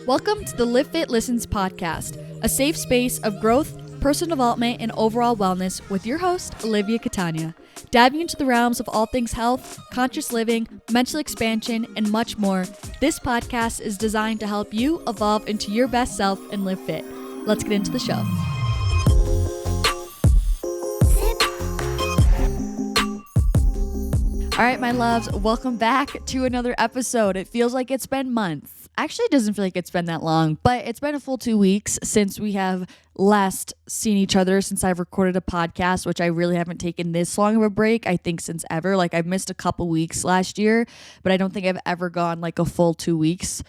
Welcome to the Livfiit Listens podcast, a safe space of growth, personal development, and overall wellness with your host, Olivia Catania. Diving into the realms of all things health, conscious living, mental expansion, and much more, this podcast is designed to help you evolve into your best self and live fit. Let's get into the show. All right, my loves, welcome back to another episode. It feels like it's been months. Actually, it doesn't feel like it's been that long, but it's been a full 2 weeks since we have last seen each other, since I've recorded a podcast, which I really haven't taken this long of a break, I think, since ever. Like, I've missed a couple weeks last year, but I don't think I've ever gone like a full 2 weeks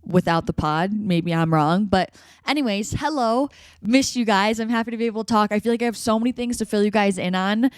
without the pod. Maybe I'm wrong, but anyways, hello, miss you guys. I'm happy to be able to talk. I feel like I have so many things to fill you guys in on.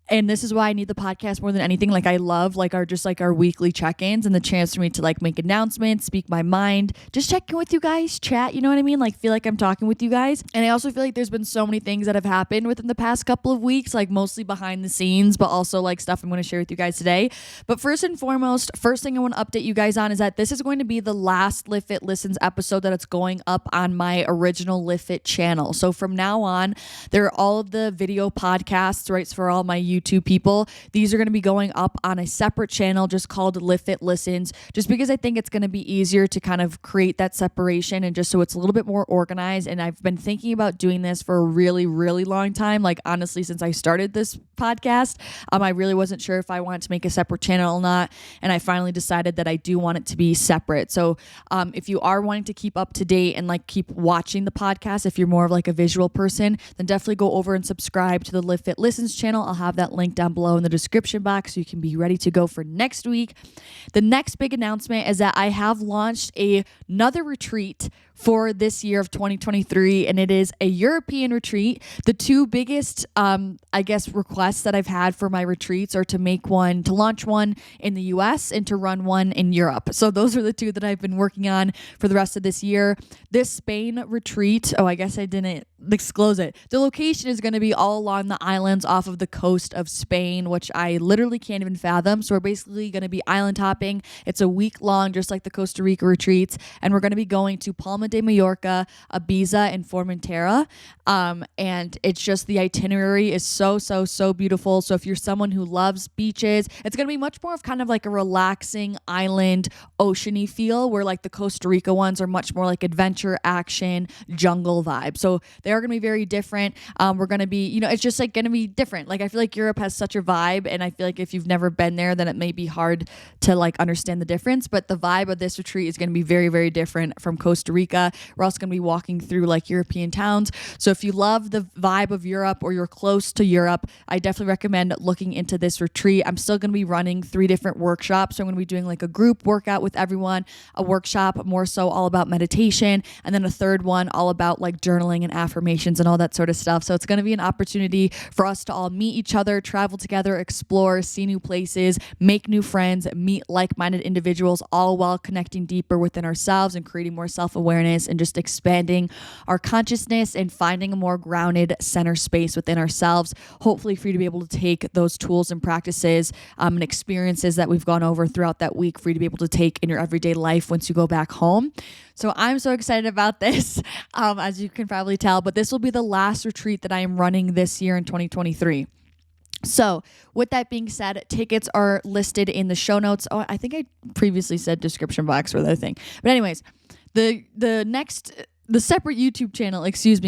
And this is why I need the podcast more than anything. Like, I love our weekly check-ins and the chance for me to like make announcements, speak my mind, just check in with you guys, chat, you know what I mean? Like, feel like I'm talking with you guys. And I also feel like there's been so many things that have happened within the past couple of weeks, like mostly behind the scenes, but also like stuff I'm going to share with you guys today. But first and foremost, first thing I want to update you guys on is that this is going to be the last Livfiit Listens episode that it's going up on my original Livfiit channel. So from now on, there are all of the video podcasts, right, for all my YouTube people. These are going to be going up on a separate channel just called Livfiit Listens, just because I think it's going to be easier to kind of create that separation and just so it's a little bit more organized. And I've been thinking about doing this for a really, really long time. Like, honestly, since I started this podcast, I really wasn't sure if I wanted to make a separate channel or not. And I finally decided that I do want it to be separate. So if you are wanting to keep up to date and like keep watching the podcast, if you're more of like a visual person, then definitely go over and subscribe to the Livfiit Listens channel. I'll have that link down below in the description box so you can be ready to go for next week. The next big announcement is that I have launched another retreat for this year of 2023, and it is a European retreat. The two biggest, requests that I've had for my retreats are to launch one in the US and to run one in Europe. So those are the two that I've been working on for the rest of this year. This Spain retreat, I guess I didn't disclose it. The location is going to be all along the islands off of the coast of Spain, which I literally can't even fathom. So we're basically going to be island hopping. It's a week long, just like the Costa Rica retreats. And we're going to be going to Palma de Mallorca, Ibiza, and Formentera. And it's just, the itinerary is so beautiful. So if you're someone who loves beaches, it's going to be much more of kind of like a relaxing island, oceany feel, where like the Costa Rica ones are much more like adventure, action, jungle vibe. So they are going to be very different. We're going to be, it's just like going to be different. Like, I feel like Europe has such a vibe, and I feel like if you've never been there, then it may be hard to like understand the difference. But the vibe of this retreat is going to be very, very different from Costa Rica. We're also going to be walking through like European towns. So if you love the vibe of Europe or you're close to Europe, I definitely recommend looking into this retreat. I'm still going to be running 3 different workshops. So I'm going to be doing like a group workout with everyone, a workshop more so all about meditation, and then a third one all about like journaling and affirmations and all that sort of stuff. So it's going to be an opportunity for us to all meet each other, travel together, explore, see new places, make new friends, meet like-minded individuals, all while connecting deeper within ourselves and creating more self-awareness and just expanding our consciousness and finding a more grounded center space within ourselves. Hopefully for you to be able to take those tools and practices and experiences that we've gone over throughout that week for you to be able to take in your everyday life once you go back home. So I'm so excited about this, as you can probably tell, but this will be the last retreat that I am running this year in 2023. So with that being said, tickets are listed in the show notes. I think I previously said description box for that thing. But anyways, the separate YouTube channel,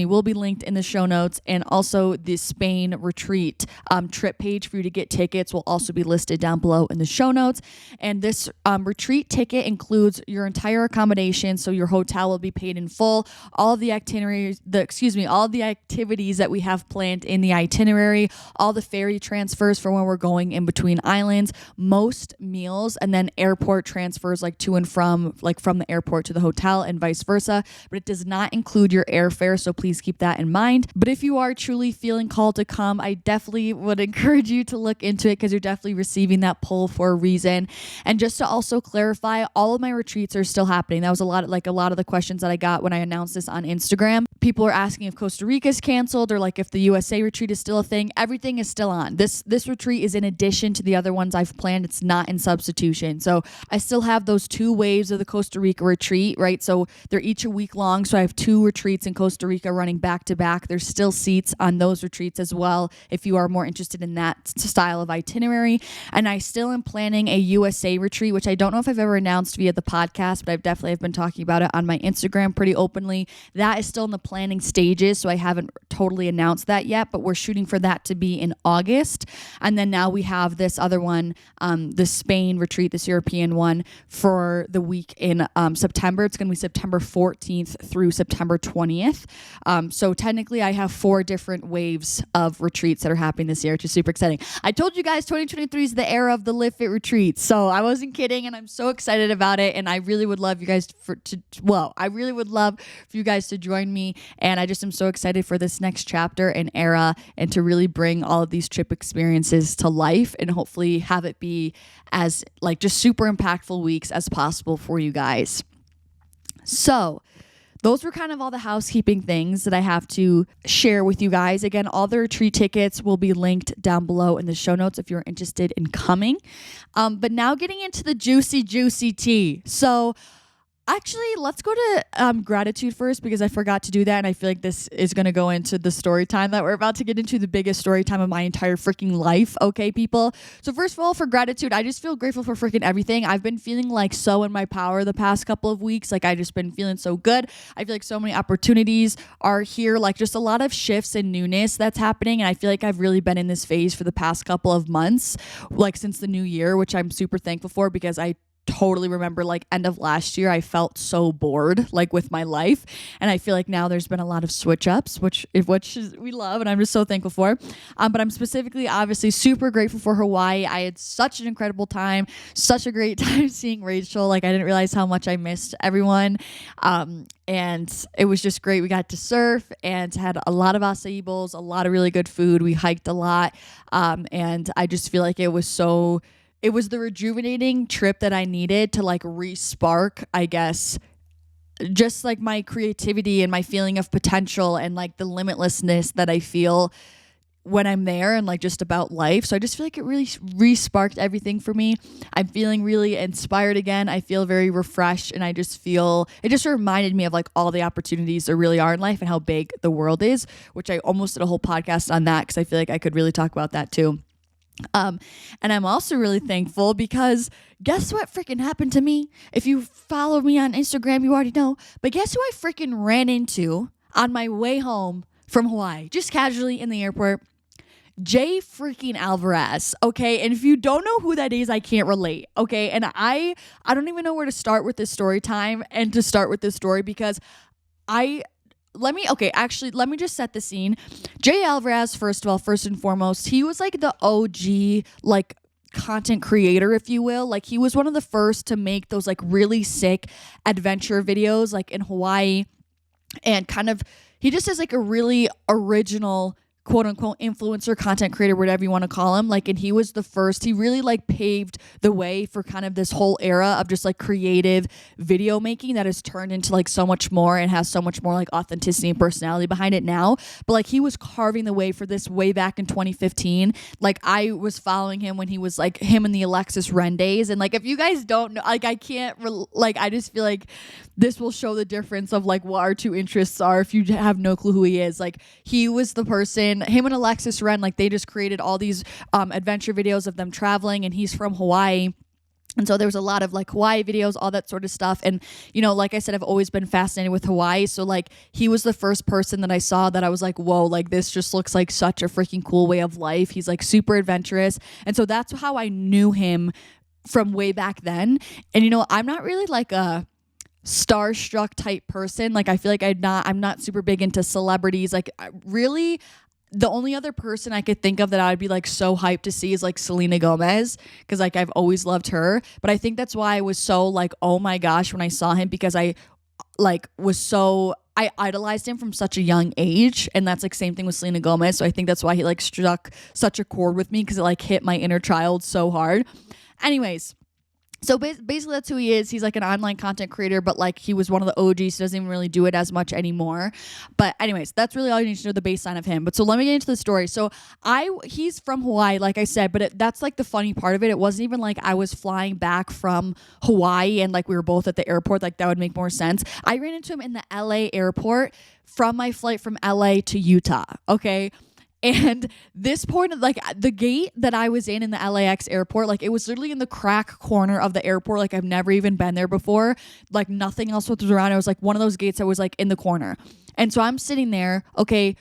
will be linked in the show notes, and also the Spain retreat trip page for you to get tickets will also be listed down below in the show notes. And this retreat ticket includes your entire accommodation, so your hotel will be paid in full. All of the activities that we have planned in the itinerary, all the ferry transfers for when we're going in between islands, most meals, and then airport transfers like to and from, like from the airport to the hotel and vice versa. But it does not include your airfare, so please keep that in mind. But if you are truly feeling called to come, I definitely would encourage you to look into it because you're definitely receiving that pull for a reason. And just to also clarify, all of my retreats are still happening. That was a lot of the questions that I got when I announced this on Instagram. People are asking if Costa Rica is canceled or like if the USA retreat is still a thing. Everything is still on. This retreat is in addition to the other ones I've planned. It's not in substitution. So I still have those 2 waves of the Costa Rica retreat, right? So they're each a week long. So I have 2 retreats in Costa Rica running back to back. There's still seats on those retreats as well if you are more interested in that style of itinerary. And I still am planning a USA retreat, which I don't know if I've ever announced via the podcast, but I've definitely been talking about it on my Instagram pretty openly. That is still in the planning stages, so I haven't totally announced that yet, but we're shooting for that to be in August. And then now we have this other one, the Spain retreat, this European one, for the week in September. It's going to be September 14th through September 20th. So technically I have 4 different waves of retreats that are happening this year, which is super exciting. I told you guys 2023 is the era of the Livfiit retreats, so I wasn't kidding, and I'm so excited about it. And I really would love you guys I really would love for you guys to join me. And I just am so excited for this next chapter and era, and to really bring all of these trip experiences to life and hopefully have it be as like just super impactful weeks as possible for you guys. So those were kind of all the housekeeping things that I have to share with you guys. Again, all the retreat tickets will be linked down below in the show notes if you're interested in coming. But now getting into the juicy tea. So actually, let's go to gratitude first, because I forgot to do that. And I feel like this is going to go into the story time that we're about to get into, the biggest story time of my entire freaking life. Okay, people. So first of all, for gratitude, I just feel grateful for freaking everything. I've been feeling like so in my power the past couple of weeks. Like I just been feeling so good. I feel like so many opportunities are here, like just a lot of shifts and newness that's happening. And I feel like I've really been in this phase for the past couple of months, like since the new year, which I'm super thankful for, because I totally remember like end of last year, I felt so bored like with my life. And I feel like now there's been a lot of switch ups, which we love. And I'm just so thankful for. But I'm specifically obviously super grateful for Hawaii. I had such an incredible time, such a great time seeing Rachel. Like I didn't realize how much I missed everyone. And it was just great. We got to surf and had a lot of acai bowls, a lot of really good food. We hiked a lot. And I just feel like it was the rejuvenating trip that I needed to like re-spark, I guess, just like my creativity and my feeling of potential and like the limitlessness that I feel when I'm there and like just about life. So I just feel like it really re-sparked everything for me. I'm feeling really inspired again. I feel very refreshed, and I just feel, it just reminded me of like all the opportunities there really are in life and how big the world is, which I almost did a whole podcast on that because I feel like I could really talk about that too. And I'm also really thankful because guess what freaking happened to me? If you follow me on Instagram, you already know, but guess who I freaking ran into on my way home from Hawaii, just casually in the airport? Jay freaking Alvarrez. Okay. And if you don't know who that is, I can't relate. Okay. And I don't even know where to start with this story time and to start with this story because let me just set the scene. Jay Alvarrez, first and foremost, he was like the OG, like content creator, if you will. Like he was one of the first to make those like really sick adventure videos like in Hawaii, and kind of, he just has like a really original quote unquote influencer, content creator, whatever you want to call him. Like, and he was the first, he really like paved the way for kind of this whole era of just like creative video making that has turned into like so much more and has so much more like authenticity and personality behind it now. But like he was carving the way for this way back in 2015. Like I was following him when he was like him in the Alexis Ren days. And like, if you guys don't know, like I can't, I just feel like this will show the difference of like what our two interests are if you have no clue who he is. Like he was the person, him and Alexis Ren, like they just created all these adventure videos of them traveling, and he's from Hawaii. And so there was a lot of like Hawaii videos, all that sort of stuff. And, you know, like I said, I've always been fascinated with Hawaii. So like he was the first person that I saw that I was like, whoa, like this just looks like such a freaking cool way of life. He's like super adventurous. And so that's how I knew him from way back then. And, you know, I'm not really like a starstruck type person. Like I feel like I'm not super big into celebrities. Like really, the only other person I could think of that I would be like so hyped to see is like Selena Gomez, because like I've always loved her. But I think that's why I was so like, oh my gosh, when I saw him, because I like was so, I idolized him from such a young age. And that's like same thing with Selena Gomez. So I think that's why he like struck such a chord with me, because it like hit my inner child so hard. Anyways, so basically that's who he is. He's like an online content creator, but like he was one of the OGs. He doesn't even really do it as much anymore. But anyways, that's really all you need to know, the baseline of him. But so let me get into the story. So he's from Hawaii, like I said, but that's like the funny part of it. It wasn't even like I was flying back from Hawaii and like we were both at the airport. Like that would make more sense. I ran into him in the LA airport from my flight from LA to Utah. Okay. And this point, like the gate that I was in the LAX airport, like it was literally in the crack corner of the airport. Like I've never even been there before. Like nothing else was around. It was like one of those gates that was like in the corner. And so I'm sitting there, okay,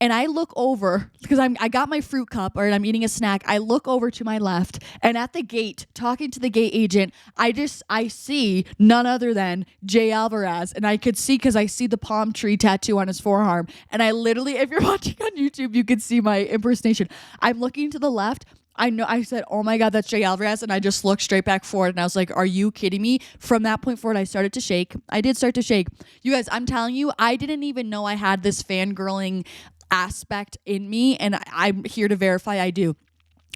and I look over because I got my fruit cup or I'm eating a snack. I look over to my left, and at the gate, talking to the gate agent, I see none other than Jay Alvarrez. And I could see, because I see the palm tree tattoo on his forearm. And I literally, if you're watching on YouTube, you could see my impersonation. I'm looking to the left. I said, oh my God, that's Jay Alvarrez. And I just looked straight back forward and I was like, are you kidding me? From that point forward, I started to shake. I did start to shake. You guys, I'm telling you, I didn't even know I had this fangirling aspect in me, and I'm here to verify I do.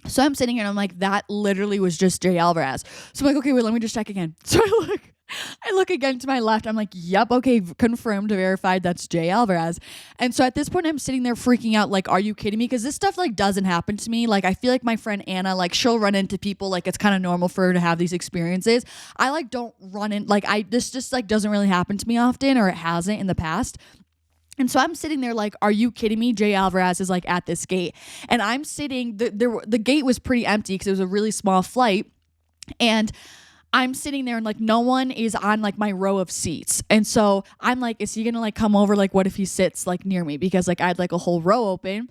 So I'm sitting here and I'm like, that literally was just Jay Alvarrez. So I'm like, okay, wait, let me just check again. So I look again to my left. I'm like, yep, okay, confirmed, verified, that's Jay Alvarrez. And so at this point, I'm sitting there freaking out, like, are you kidding me? Because this stuff like doesn't happen to me. Like, I feel like my friend Anna, like, she'll run into people, like, it's kind of normal for her to have these experiences. I like don't run in, like, this just like doesn't really happen to me often, or it hasn't in the past. And so I'm sitting there like, are you kidding me? Jay Alvarrez is like at this gate. And I'm sitting, the gate was pretty empty because it was a really small flight. And I'm sitting there and like no one is on like my row of seats. And so I'm like, is he gonna like come over? Like what if he sits like near me? Because like I had like a whole row open.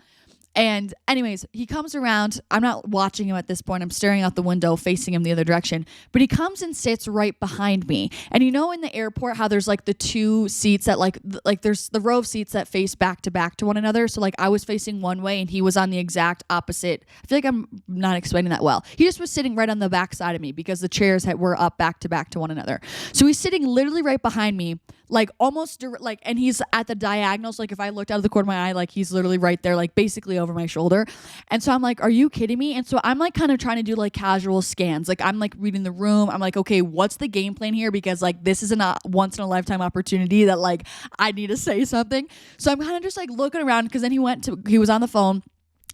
And anyways, he comes around. I'm not watching him at this point. I'm staring out the window, facing him the other direction. But he comes and sits right behind me. And you know in the airport how there's like the two seats that like there's the row of seats that face back to one another. So like I was facing one way and he was on the exact opposite. I feel like I'm not explaining that well. He just was sitting right on the back side of me because the chairs were up back to one another. So he's sitting literally right behind me, like almost like, and he's at the diagonals. Like if I looked out of the corner of my eye, like he's literally right there, like basically over my shoulder. And so I'm like, are you kidding me? And so I'm like kind of trying to do like casual scans. Like I'm like reading the room. I'm like, okay, what's the game plan here? Because like this is a once in a lifetime opportunity that like I need to say something. So I'm kind of just like looking around, because then he was on the phone.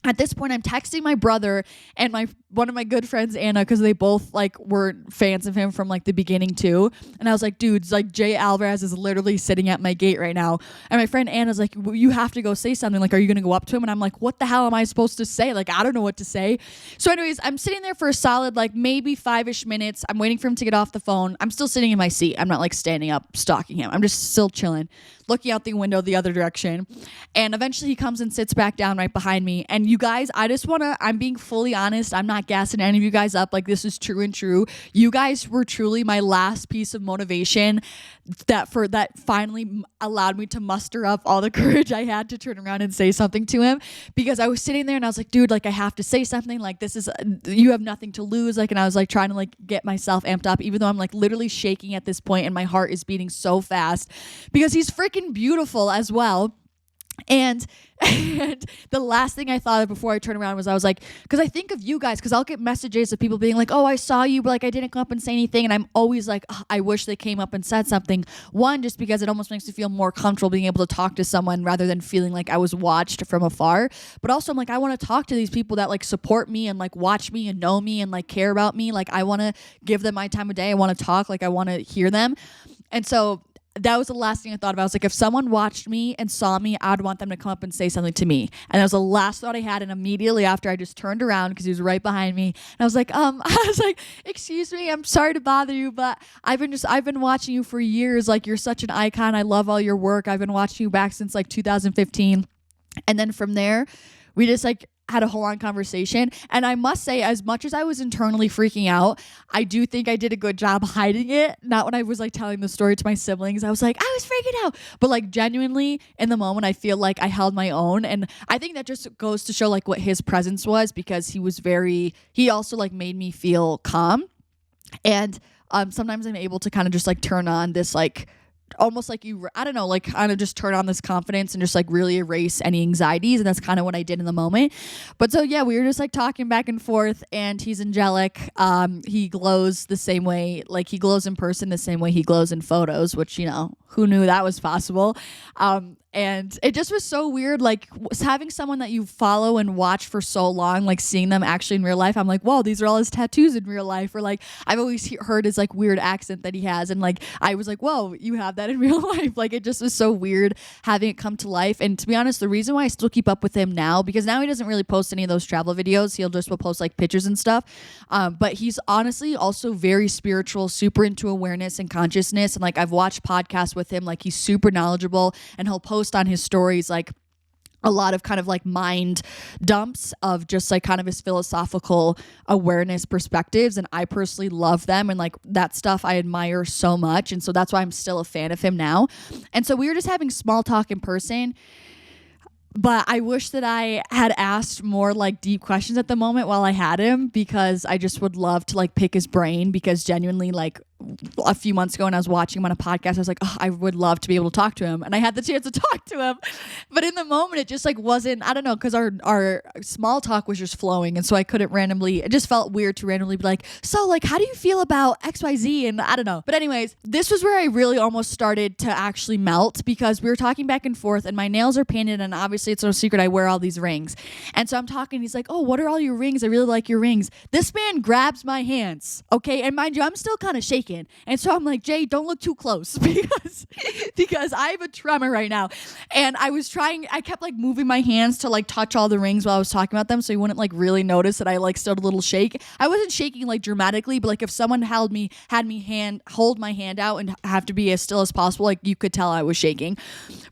At this point, I'm texting my brother and one of my good friends, Anna, because they both like were fans of him from like the beginning too. And I was like, dudes, like Jay Alvarrez is literally sitting at my gate right now. And my friend Anna's like, well, you have to go say something. Like, are you going to go up to him? And I'm like, what the hell am I supposed to say? Like, I don't know what to say. So anyways, I'm sitting there for a solid like maybe 5-ish minutes. I'm waiting for him to get off the phone. I'm still sitting in my seat. I'm not like standing up stalking him. I'm just still chilling, looking out the window the other direction. And eventually he comes and sits back down right behind me. And you guys, I'm being fully honest. I'm not gassing any of you guys up. Like this is true and true. You guys were truly my last piece of motivation that finally allowed me to muster up all the courage I had to turn around and say something to him, because I was sitting there and I was like, dude, like I have to say something. Like this is, you have nothing to lose. Like, and I was like trying to like get myself amped up, even though I'm like literally shaking at this point and my heart is beating so fast because he's freaking beautiful as well. And the last thing I thought of before I turned around was I was like, because I think of you guys, because I'll get messages of people being like, oh, I saw you, but like I didn't come up and say anything. And I'm always like, oh, I wish they came up and said something. One, just because it almost makes me feel more comfortable being able to talk to someone rather than feeling like I was watched from afar. But also I'm like, I want to talk to these people that like support me and like watch me and know me and like care about me. Like I want to give them my time of day. I want to talk. Like I want to hear them. And so that was the last thing I thought about. I was like, if someone watched me and saw me, I'd want them to come up and say something to me. And that was the last thought I had. And immediately after, I just turned around because he was right behind me. And I was like, excuse me, I'm sorry to bother you, but I've been watching you for years. Like, you're such an icon. I love all your work. I've been watching you back since like 2015. And then from there, we just like had a whole on conversation. And I must say, as much as I was internally freaking out, I do think I did a good job hiding it. Not when I was like telling the story to my siblings. I was like, I was freaking out. But like genuinely in the moment, I feel like I held my own. And I think that just goes to show like what his presence was, because he also like made me feel calm. And sometimes I'm able to kind of just like turn on this like almost like you, I don't know, like kind of just turn on this confidence and just like really erase any anxieties. And that's kind of what I did in the moment. But so yeah, we were just like talking back and forth, and he's angelic. He glows the same way, like he glows in person the same way he glows in photos, which, you know, who knew that was possible? And it just was so weird, like having someone that you follow and watch for so long, like seeing them actually in real life. I'm like, whoa, these are all his tattoos in real life. Or like, I've always heard his like weird accent that he has. And like, I was like, whoa, you have that in real life. Like, it just was so weird having it come to life. And to be honest, the reason why I still keep up with him now, because now he doesn't really post any of those travel videos. He'll just post like pictures and stuff. But he's honestly also very spiritual, super into awareness and consciousness. And like, I've watched podcasts with him, like he's super knowledgeable, and he'll post on his stories like a lot of kind of like mind dumps of just like kind of his philosophical awareness perspectives, and I personally love them, and like that stuff I admire so much, and so that's why I'm still a fan of him now. And so we were just having small talk in person, but I wish that I had asked more like deep questions at the moment while I had him, because I just would love to like pick his brain, because genuinely, like a few months ago when I was watching him on a podcast, I was like, oh, I would love to be able to talk to him. And I had the chance to talk to him. But in the moment, it just like wasn't, I don't know, because our small talk was just flowing. And so I couldn't randomly, it just felt weird to randomly be like, so like, how do you feel about XYZ? And I don't know. But anyways, this was where I really almost started to actually melt, because we were talking back and forth, and my nails are painted, and obviously it's no secret I wear all these rings. And so I'm talking, he's like, oh, what are all your rings? I really like your rings. This man grabs my hands. Okay. And mind you, I'm still kind of shaking. And so I'm like, Jay, don't look too close, because I have a tremor right now. And I kept like moving my hands to like touch all the rings while I was talking about them, so you wouldn't like really notice that I like still had a little shake. I wasn't shaking like dramatically, but like if someone had me hold my hand out and have to be as still as possible, like you could tell I was shaking.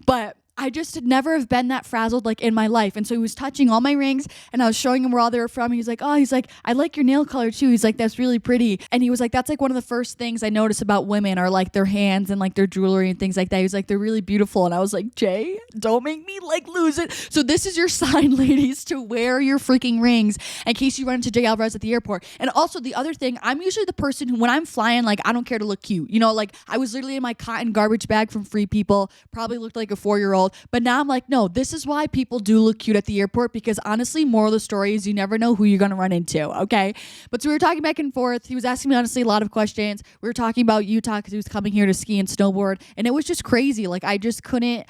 But I just had never have been that frazzled like in my life. And so he was touching all my rings, and I was showing him where all they were from. He's like, I like your nail color too. He's like, that's really pretty. And he was like, that's like one of the first things I notice about women are like their hands and like their jewelry and things like that. He was like, they're really beautiful. And I was like, Jay, don't make me like lose it. So this is your sign, ladies, to wear your freaking rings in case you run into Jay Alvarrez at the airport. And also the other thing, I'm usually the person who, when I'm flying, like I don't care to look cute. You know, like I was literally in my cotton garbage bag from Free People, probably looked like a 4-year-old. But now I'm like, no, this is why people do look cute at the airport, because honestly, moral of the story is you never know who you're going to run into, okay? But so we were talking back and forth. He was asking me, honestly, a lot of questions. We were talking about Utah because he was coming here to ski and snowboard, and it was just crazy. Like, I just couldn't...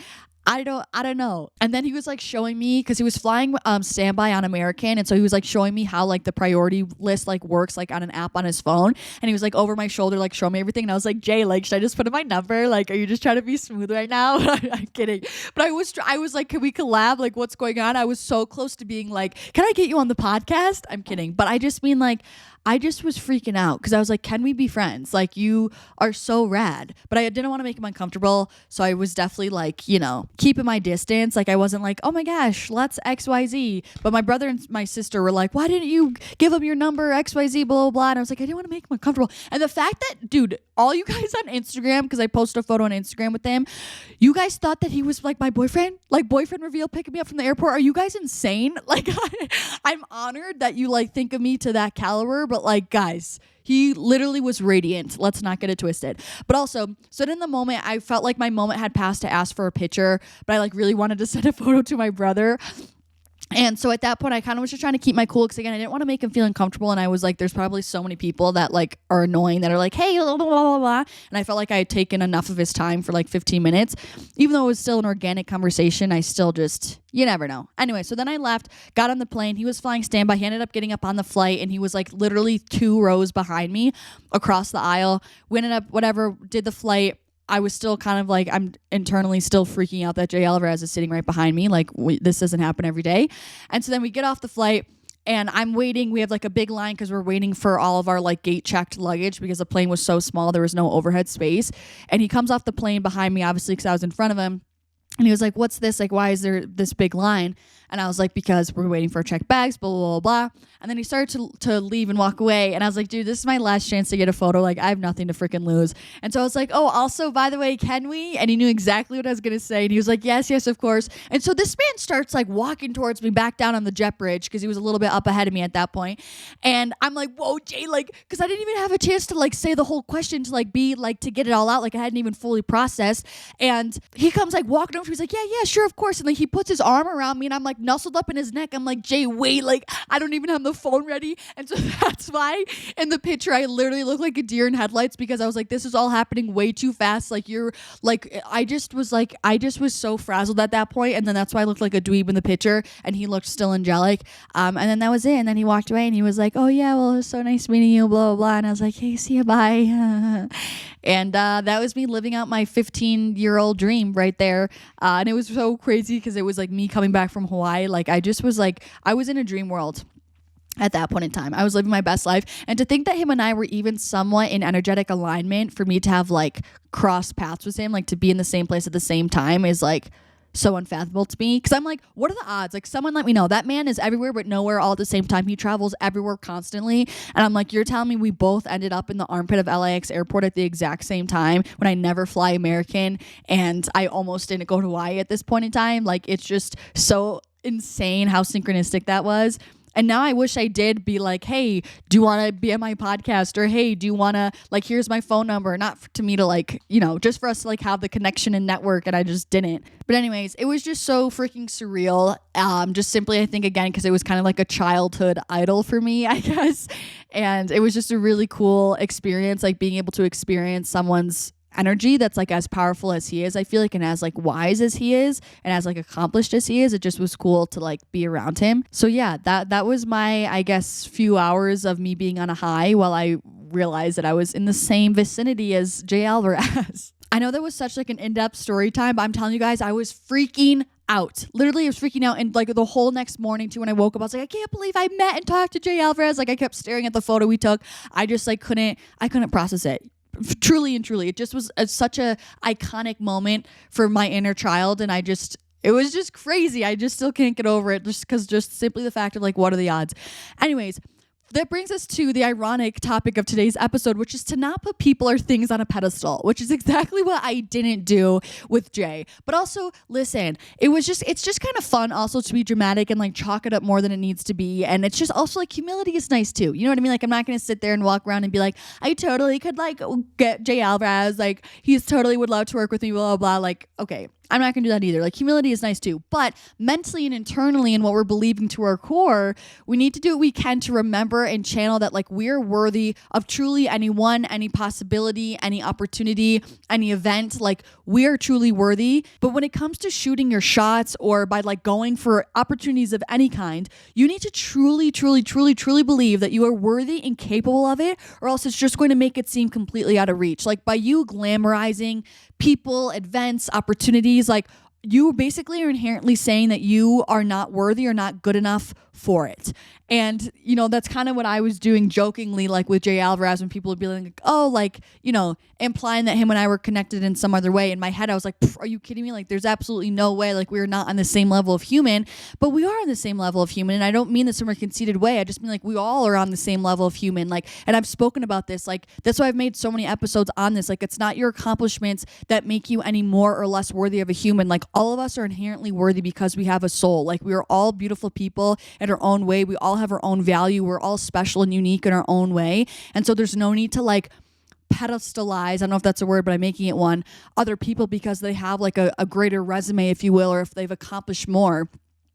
I don't know. And then he was like showing me, because he was flying standby on American, and so he was like showing me how like the priority list like works like on an app on his phone, and he was like over my shoulder like showing me everything, and I was like, Jay, like should I just put in my number? Like, are you just trying to be smooth right now? I'm kidding. But I was like, can we collab? Like, what's going on? I was so close to being like, can I get you on the podcast? I'm kidding. But I just mean like, I just was freaking out, because I was like, can we be friends? Like, you are so rad. But I didn't want to make him uncomfortable, so I was definitely like, you know, keeping my distance. Like, I wasn't like, oh my gosh, let's XYZ. But my brother and my sister were like, why didn't you give him your number, XYZ, blah, blah, blah. And I was like, I didn't want to make him uncomfortable. And the fact that, dude, all you guys on Instagram, because I posted a photo on Instagram with him, you guys thought that he was like my boyfriend? Like, boyfriend reveal picking me up from the airport? Are you guys insane? Like, I'm honored that you like think of me to that caliber. But like, guys, he literally was radiant. Let's not get it twisted. But also, so in the moment, I felt like my moment had passed to ask for a picture, but I like really wanted to send a photo to my brother. And so at that point, I kind of was just trying to keep my cool, because again, I didn't want to make him feel uncomfortable. And I was like, there's probably so many people that like are annoying, that are like, hey, blah, blah, blah, blah. And I felt like I had taken enough of his time for like 15 minutes. Even though it was still an organic conversation, I still just, you never know. Anyway, so then I left, got on the plane. He was flying standby. He ended up getting up on the flight, and he was like literally 2 rows behind me across the aisle. We ended up, whatever, did the flight. I was still kind of like, I'm internally still freaking out that Jay Alvarrez is sitting right behind me. Like, this doesn't happen every day. And so then we get off the flight, and I'm waiting. We have like a big line because we're waiting for all of our like gate checked luggage, because the plane was so small, there was no overhead space. And he comes off the plane behind me, obviously, because I was in front of him. And he was like, what's this? Like, why is there this big line? And I was like, because we're waiting for our checked bags, blah, blah, blah, blah. And then he started to leave and walk away. And I was like, dude, this is my last chance to get a photo. Like, I have nothing to freaking lose. And so I was like, oh, also, by the way, can we? And he knew exactly what I was going to say. And he was like, yes, of course. And so this man starts like walking towards me back down on the jet bridge because he was a little bit up ahead of me at that point. And I'm like, whoa, Jay, like, because I didn't even have a chance to like say the whole question to like be like to get it all out. Like, I hadn't even fully processed. And he comes like walking over. He's like, yeah, sure, of course. And like he puts his arm around me and I'm like nestled up in his neck. I'm like, Jay, wait, like I don't even have the phone ready. And so that's why in the picture I literally look like a deer in headlights, because I was like, this is all happening way too fast. Like you're like, I just was so frazzled at that point. And then that's why I looked like a dweeb in the picture and he looked still angelic. And then that was it. And then he walked away and he was like, oh yeah, well, it was so nice meeting you, blah, blah, blah. And I was like, hey, see you, bye. And that was me living out my 15-year-old dream right there. And it was so crazy because it was like me coming back from Hawaii. Like I just was like, I was in a dream world at that point in time. I was living my best life. And to think that him and I were even somewhat in energetic alignment, for me to have like crossed paths with him, like to be in the same place at the same time, is like so unfathomable to me. Because I'm like, what are the odds? Like, someone let me know. That man is everywhere but nowhere all at the same time. He travels everywhere constantly. And I'm like, you're telling me we both ended up in the armpit of LAX airport at the exact same time when I never fly American and I almost didn't go to Hawaii at this point in time? Like, it's just so insane how synchronistic that was. And now I wish I did be like, hey, do you want to be on my podcast? Or, hey, do you want to, like, here's my phone number. Not to me to, like, you know, just for us to, like, have the connection and network. And I just didn't. But anyways, it was just so freaking surreal. Just simply, I think, again, because it was kind of like a childhood idol for me, I guess. And it was just a really cool experience, like being able to experience someone's energy that's like as powerful as he is, I feel like, and as like wise as he is and as like accomplished as he is. It just was cool to like be around him. So yeah, that was my, I guess, few hours of me being on a high while I realized that I was in the same vicinity as Jay Alvarrez. I know that was such like an in-depth story time, but I'm telling you guys, I was freaking out. Literally, I was freaking out. And like the whole next morning too, when I woke up, I was like, I can't believe I met and talked to Jay Alvarrez. Like I kept staring at the photo we took. I just like couldn't process it. Truly and truly, it just was such a iconic moment for my inner child. And it was just crazy. I just still can't get over it, just simply the fact of like, what are the odds? Anyways, that brings us to the ironic topic of today's episode, which is to not put people or things on a pedestal, which is exactly what I didn't do with Jay. But also, listen, it's just kind of fun also to be dramatic and like chalk it up more than it needs to be. And it's just also like humility is nice too. You know what I mean? Like I'm not going to sit there and walk around and be like, I totally could like get Jay Alvarrez. Like he's totally would love to work with me, blah, blah, blah. Like, okay, I'm not going to do that either. Like humility is nice too. But mentally and internally and what we're believing to our core, we need to do what we can to remember and channel that like we're worthy of truly anyone, any possibility, any opportunity, any event. Like we are truly worthy. But when it comes to shooting your shots or by like going for opportunities of any kind, you need to truly believe that you are worthy and capable of it, or else it's just going to make it seem completely out of reach. Like by you glamorizing people, events, opportunities, like you basically are inherently saying that you are not worthy or not good enough for it. And, you know, that's kind of what I was doing jokingly, like with Jay Alvarrez, when people would be like, oh, like, you know, implying that him and I were connected in some other way. In my head, I was like, are you kidding me? Like, there's absolutely no way. Like, we're not on the same level of human, but we are on the same level of human. And I don't mean this in a conceited way. I just mean like we all are on the same level of human. Like, and I've spoken about this. Like, that's why I've made so many episodes on this. Like, it's not your accomplishments that make you any more or less worthy of a human. Like, all of us are inherently worthy because we have a soul. Like, we are all beautiful people in our own way. We all have our own value. We're all special and unique in our own way. And so there's no need to like pedestalize, I don't know if that's a word, but I'm making it one, other people because they have like a greater resume, if you will, or if they've accomplished more.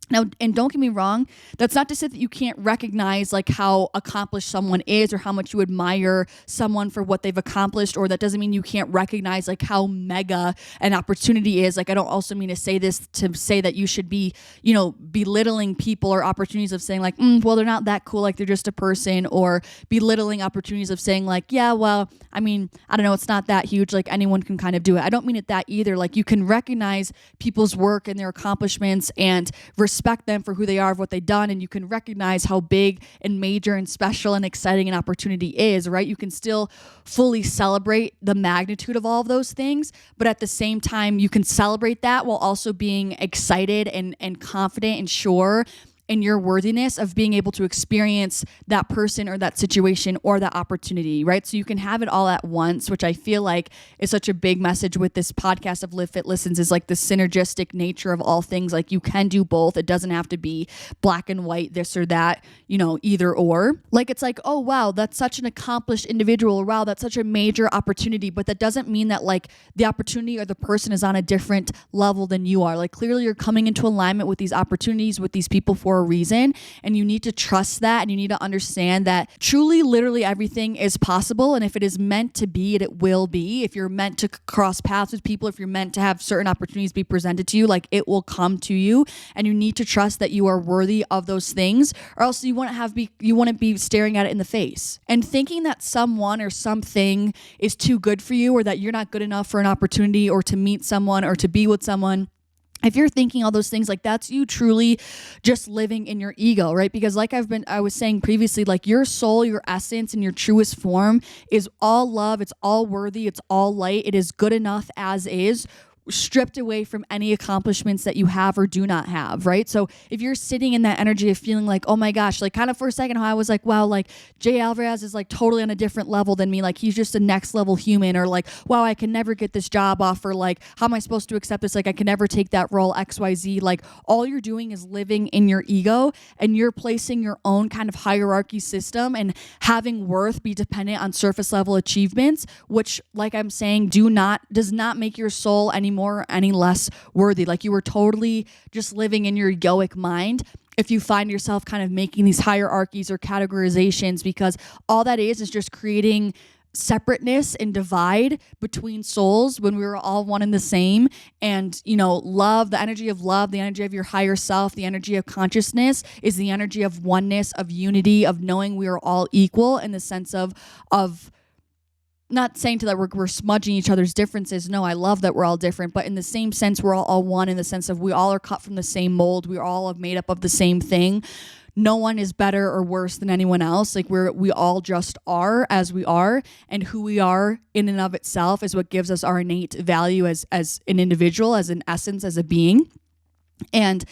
Now, and don't get me wrong, that's not to say that you can't recognize like how accomplished someone is or how much you admire someone for what they've accomplished, or that doesn't mean you can't recognize like how mega an opportunity is. Like I don't also mean to say this to say that you should be, you know, belittling people or opportunities of saying like, well, they're not that cool, like they're just a person, or belittling opportunities of saying like, yeah, well, I mean, I don't know, it's not that huge, like anyone can kind of do it. I don't mean it that either. Like you can recognize people's work and their accomplishments and respect respect them for who they are, of what they've done, and you can recognize how big and major and special and exciting an opportunity is, right? You can still fully celebrate the magnitude of all of those things, but at the same time, you can celebrate that while also being excited and confident and sure in your worthiness of being able to experience that person or that situation or that opportunity, right? So you can have it all at once, which I feel like is such a big message with this podcast of Livfiit Listens, is like the synergistic nature of all things. Like you can do both. It doesn't have to be black and white, this or that, either or. Like it's like, oh, wow, that's such an accomplished individual, or wow, that's such a major opportunity. But that doesn't mean that like the opportunity or the person is on a different level than you are. Like clearly you're coming into alignment with these opportunities, with these people for a reason, and you need to trust that, and you need to understand that truly literally everything is possible, and if it is meant to be, it will be. If you're meant to cross paths with people, if you're meant to have certain opportunities be presented to you, like it will come to you, and you need to trust that you are worthy of those things, or else you wouldn't be staring at it in the face and thinking that someone or something is too good for you, or that you're not good enough for an opportunity or to meet someone or to be with someone. If you're thinking all those things, like that's you truly just living in your ego, right? Because like I was saying previously, like your soul, your essence, and your truest form is all love. It's all worthy. It's all light. It is good enough as is, stripped away from any accomplishments that you have or do not have, right? So if you're sitting in that energy of feeling like, oh my gosh, like kind of for a second how I was like, wow, like Jay Alvarrez is like totally on a different level than me. Like he's just a next level human, or like, wow, I can never get this job offer. Like, how am I supposed to accept this? Like I can never take that role, XYZ. Like all you're doing is living in your ego, and you're placing your own kind of hierarchy system and having worth be dependent on surface level achievements, which like I'm saying, does not make your soul any more or any less worthy. Like you were totally just living in your egoic mind if you find yourself kind of making these hierarchies or categorizations, because all that is just creating separateness and divide between souls when we were all one and the same. And love, the energy of your higher self, the energy of consciousness is the energy of oneness, of unity, of knowing we are all equal in the sense of not saying that we're smudging each other's differences. No, I love that we're all different, but in the same sense, we're all one in the sense of we all are cut from the same mold. We all are made up of the same thing. No one is better or worse than anyone else. Like we all just are as we are, and who we are in and of itself is what gives us our innate value as an individual, as an essence, as a being. And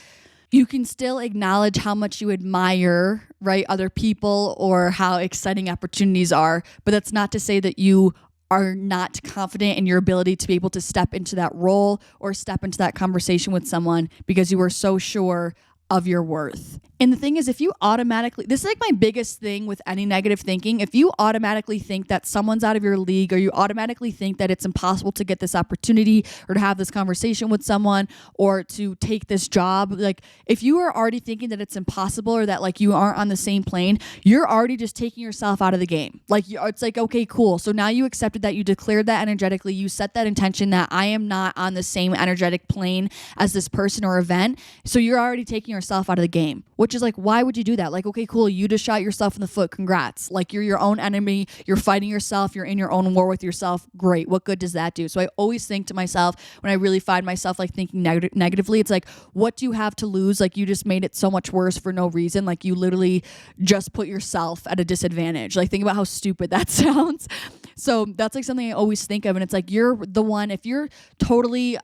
you can still acknowledge how much you admire, right, other people or how exciting opportunities are, but that's not to say that you are not confident in your ability to be able to step into that role or step into that conversation with someone because you are so sure of your worth. And the thing is, if you automatically, this is like my biggest thing with any negative thinking, if you automatically think that someone's out of your league, or you automatically think that it's impossible to get this opportunity or to have this conversation with someone or to take this job, like if you are already thinking that it's impossible or that like you aren't on the same plane, you're already just taking yourself out of the game. Like it's like, okay, cool. So now you accepted that, you declared that energetically, you set that intention that I am not on the same energetic plane as this person or event. So you're already taking yourself out of the game, which is like, why would you do that? Like, okay, cool. You just shot yourself in the foot. Congrats. Like you're your own enemy. You're fighting yourself. You're in your own war with yourself. Great. What good does that do? So I always think to myself when I really find myself like thinking negatively, it's like, what do you have to lose? Like you just made it so much worse for no reason. Like you literally just put yourself at a disadvantage. Like think about how stupid that sounds. So that's like something I always think of. And it's like, you're the one, if you're totally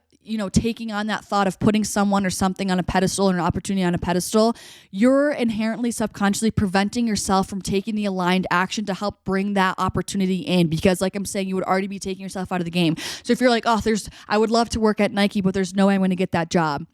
taking on that thought of putting someone or something on a pedestal or an opportunity on a pedestal, you're inherently subconsciously preventing yourself from taking the aligned action to help bring that opportunity in. Because like I'm saying, you would already be taking yourself out of the game. So if you're like, I would love to work at Nike, but there's no way I'm going to get that job,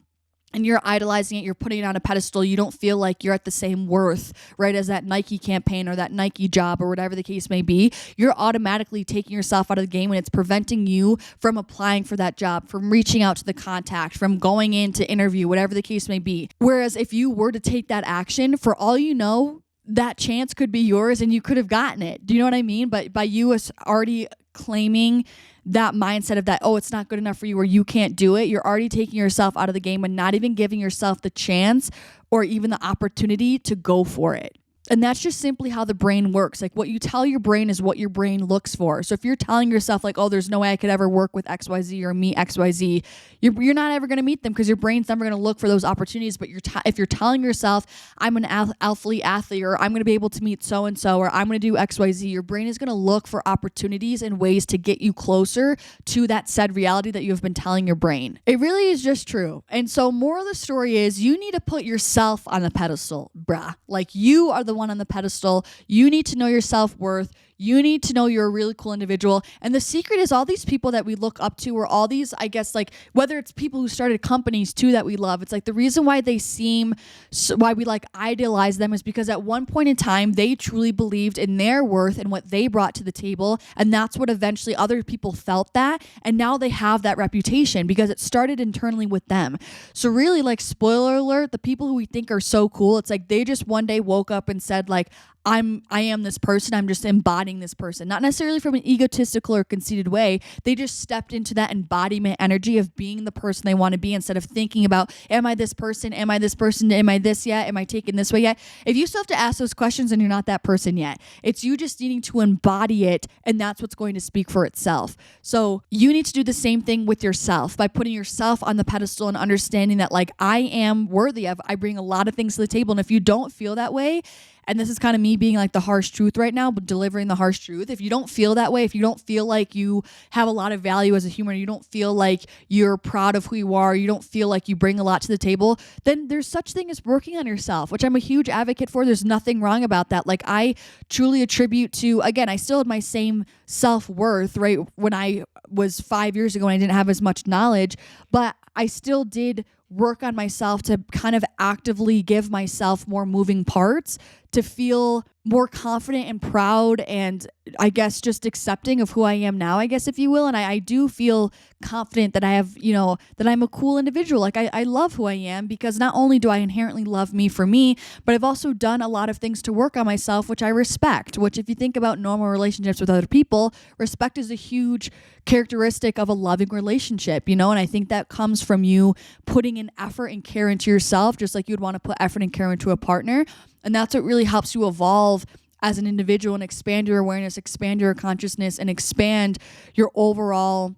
and you're idolizing it, you're putting it on a pedestal, you don't feel like you're at the same worth, right, as that Nike campaign or that Nike job or whatever the case may be, you're automatically taking yourself out of the game, and it's preventing you from applying for that job, from reaching out to the contact, from going in to interview, whatever the case may be. Whereas if you were to take that action, for all you know, that chance could be yours and you could have gotten it. Do you know what I mean? But by you already claiming that mindset of that, oh, it's not good enough for you or you can't do it, you're already taking yourself out of the game and not even giving yourself the chance or even the opportunity to go for it. And that's just simply how the brain works. Like what you tell your brain is what your brain looks for. So if you're telling yourself like, oh, there's no way I could ever work with XYZ or meet XYZ, you're not ever going to meet them because your brain's never going to look for those opportunities. But if you're telling yourself, I'm an athlete, or I'm going to be able to meet so-and-so, or I'm going to do XYZ, your brain is going to look for opportunities and ways to get you closer to that said reality that you have been telling your brain. It really is just true. And so moral of the story is you need to put yourself on the pedestal, bruh. Like you are the one on the pedestal. You need to know your self-worth. You need to know you're a really cool individual. And the secret is all these people that we look up to, or all these, I guess, like whether it's people who started companies too that we love, it's like the reason why why we like idealize them is because at one point in time, they truly believed in their worth and what they brought to the table. And that's what eventually other people felt that. And now they have that reputation because it started internally with them. So really, like, spoiler alert, the people who we think are so cool, it's like they just one day woke up and said like, I am this person. I'm just embodying this person. Not necessarily from an egotistical or conceited way. They just stepped into that embodiment energy of being the person they want to be instead of thinking about, am I this person? Am I this person? Am I this yet? Am I taken this way yet? If you still have to ask those questions, then you're not that person yet. It's you just needing to embody it, and that's what's going to speak for itself. So you need to do the same thing with yourself by putting yourself on the pedestal and understanding that like I am worthy of, I bring a lot of things to the table. And if you don't feel that way, and this is kind of me being like the harsh truth right now, but delivering the harsh truth. If you don't feel that way, if you don't feel like you have a lot of value as a human, you don't feel like you're proud of who you are, you don't feel like you bring a lot to the table, then there's such thing as working on yourself, which I'm a huge advocate for. There's nothing wrong about that. Like I truly attribute to, again, I still had my same self-worth, right? When I was 5 years ago and I didn't have as much knowledge, but I still did work on myself to kind of actively give myself more moving parts to feel more confident and proud and I guess just accepting of who I am now, I guess, if you will. And I do feel confident that I have, that I'm a cool individual. Like I love who I am because not only do I inherently love me for me, but I've also done a lot of things to work on myself, which I respect, which if you think about normal relationships with other people, respect is a huge characteristic of a loving relationship, and I think that comes from you putting in effort and care into yourself, just like you'd want to put effort and care into a partner. And that's what really helps you evolve as an individual and expand your awareness, expand your consciousness, and expand your overall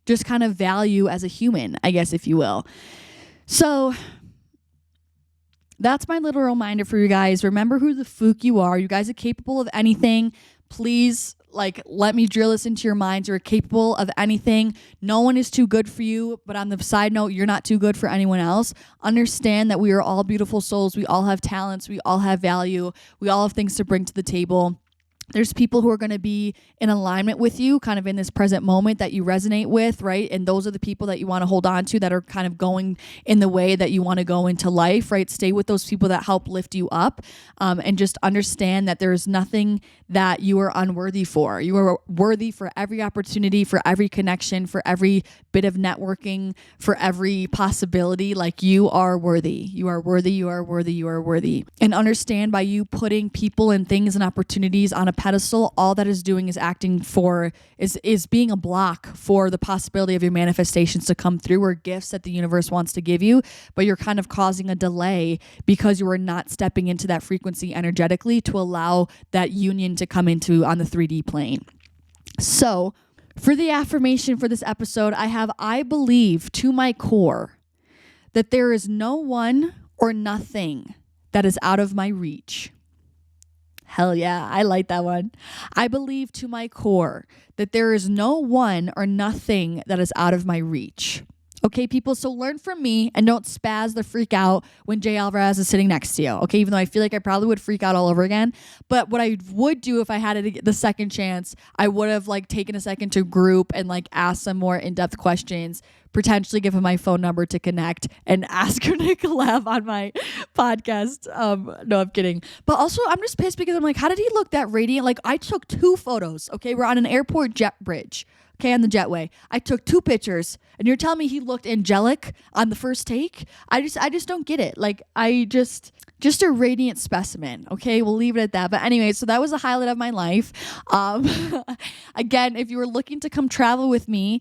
just kind of value as a human, I guess, if you will. So that's my little reminder for you guys. Remember who the fook you are. You guys are capable of anything. Please, let me drill this into your minds. You're capable of anything. No one is too good for you, but on the side note, you're not too good for anyone else. Understand that we are all beautiful souls. We all have talents. We all have value. We all have things to bring to the table. There's people who are going to be in alignment with you kind of in this present moment that you resonate with, right? And those are the people that you want to hold on to that are kind of going in the way that you want to go into life, right? Stay with those people that help lift you up, and just understand that there's nothing that you are unworthy for. You are worthy for every opportunity, for every connection, for every bit of networking, for every possibility. Like you are worthy. You are worthy. You are worthy. You are worthy. And understand by you putting people and things and opportunities on a pedestal, all that is doing is is being a block for the possibility of your manifestations to come through or gifts that the universe wants to give you, but you're kind of causing a delay because you are not stepping into that frequency energetically to allow that union to come into on the 3D plane. So for the affirmation for this episode, I believe to my core that there is no one or nothing that is out of my reach. Hell yeah, I like that one. I believe to my core that there is no one or nothing that is out of my reach. Okay, people, so learn from me and don't spaz the freak out when Jay Alvarrez is sitting next to you. Okay, even though I feel like I probably would freak out all over again. But what I would do if I had the second chance, I would have taken a second to group and ask some more in-depth questions, potentially give him my phone number to connect and ask him to collab on my podcast. No, I'm kidding. But also I'm just pissed because I'm how did he look that radiant? I took 2 photos. Okay, we're on an airport jet bridge. Okay, on the jetway. I took 2 pictures and you're telling me he looked angelic on the first take? I just don't get it. Just a radiant specimen. Okay, we'll leave it at that. But anyway, so that was a highlight of my life. Again, if you were looking to come travel with me,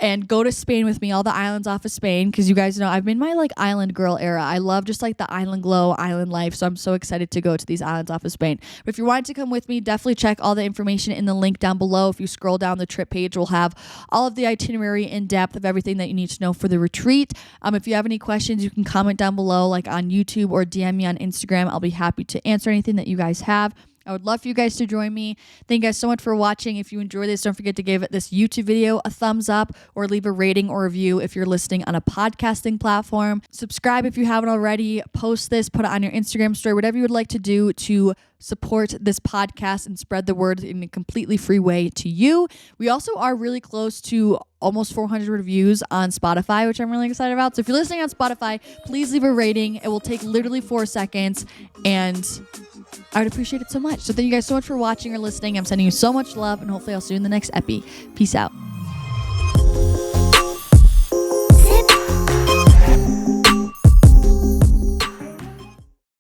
and go to Spain with me, all the islands off of Spain, because you guys know I'm in my like island girl era. I love just like the island glow, island life. So I'm so excited to go to these islands off of Spain. But if you're wanting to come with me, definitely check all the information in the link down below. If you scroll down the trip page, we'll have all of the itinerary in depth of everything that you need to know for the retreat. If you have any questions, you can comment down below, like on YouTube, or DM me on Instagram. I'll be happy to answer anything that you guys have. I would love for you guys to join me. Thank you guys so much for watching. If you enjoyed this, don't forget to give this YouTube video a thumbs up or leave a rating or review if you're listening on a podcasting platform. Subscribe if you haven't already. Post this, put it on your Instagram story, whatever you would like to do to support this podcast and spread the word in a completely free way to you. We also are really close to almost 400 reviews on Spotify, which I'm really excited about. So if you're listening on Spotify, please leave a rating. It will take literally 4 seconds, and I would appreciate it so much. So thank you guys so much for watching or listening. I'm sending you so much love, and hopefully I'll see you in the next epi. Peace out.